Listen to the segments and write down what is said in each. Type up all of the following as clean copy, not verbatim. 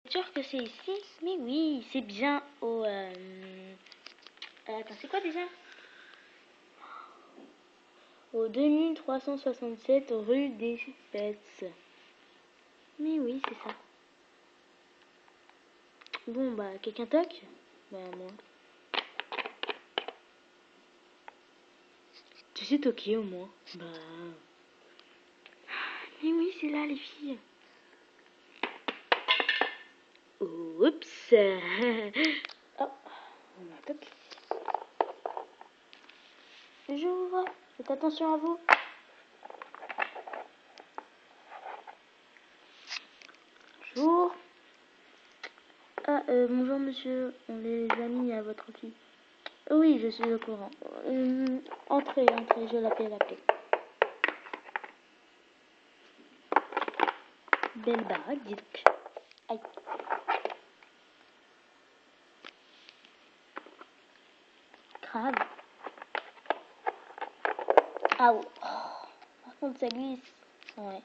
Sûr que c'est ici? Mais oui, c'est bien au... attends, c'est quoi déjà? Au 2367 rue des Fêtes. Mais oui, c'est ça. Bon, bah, quelqu'un toque? Bah, moi. Tu sais toquer au moins? Bah... Mais oui, c'est là, les filles. Oups. Oh, on m'a toqué. J'ouvre. Faites attention à vous. Bonjour. Ah, bonjour monsieur. On les a mis à votre fille. Oui, je suis au courant. Entrez, je l'appelle. Belle baraque, dis donc. Aïe. Grave. Ah ouais. Oh, par contre, ça glisse. Ouais.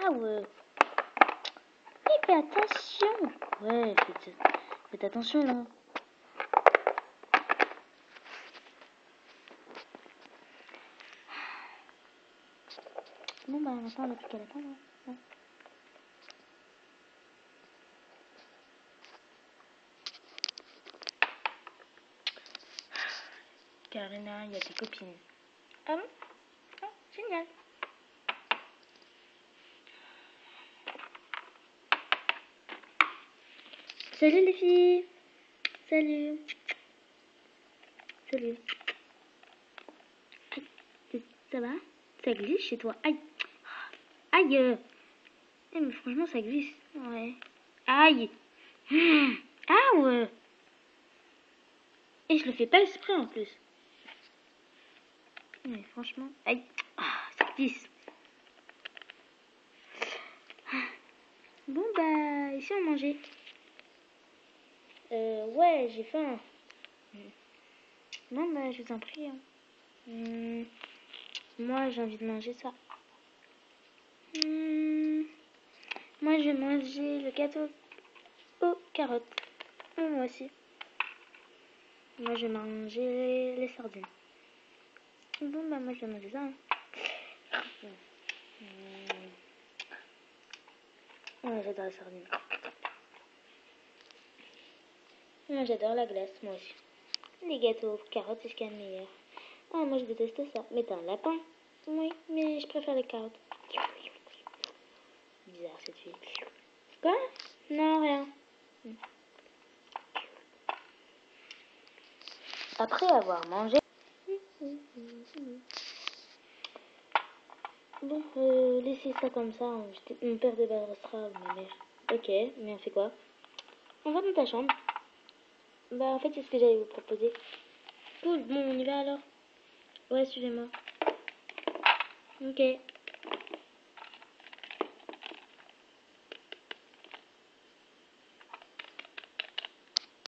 Ah ouais. Mais fais attention. Ouais, faites attention là. Bon bah maintenant on n'a plus qu'à l'attendre. Ouais. Karina, il y a tes copines. Ah bon? Ah, génial. Salut les filles. Salut. Salut. Ça va? Ça glisse chez toi? Aïe. Aïe. Eh, mais franchement ça glisse. Ouais. Aïe. Ah ouais. Et je le fais pas exprès en plus. Mais franchement. Aïe. Ah, ça glisse. Bon bah, ici on mangeait. Ouais, j'ai faim. Non bah, je vous en prie. Hein. Moi j'ai envie de manger ça. Moi je vais manger le gâteau aux carottes. Moi aussi. Moi je vais manger les sardines. Bon bah moi je vais manger ça. Hein. Ouais, j'adore les sardines. Moi j'adore la glace, moi aussi. Les gâteaux aux carottes, c'est ce qu'il y a de meilleur. Ah, moi je déteste ça. Mais t'as un lapin? Oui, mais je préfère les carottes. Bizarre cette fille. Quoi? Non, rien. Après avoir mangé... Bon, laissez ça comme ça. Mon père débarrassera ma mère. Ok, mais on fait quoi? On va dans ta chambre. Bah en fait c'est ce que j'allais vous proposer. Cool, bon on y va alors. Ouais, suivez-moi. Ok.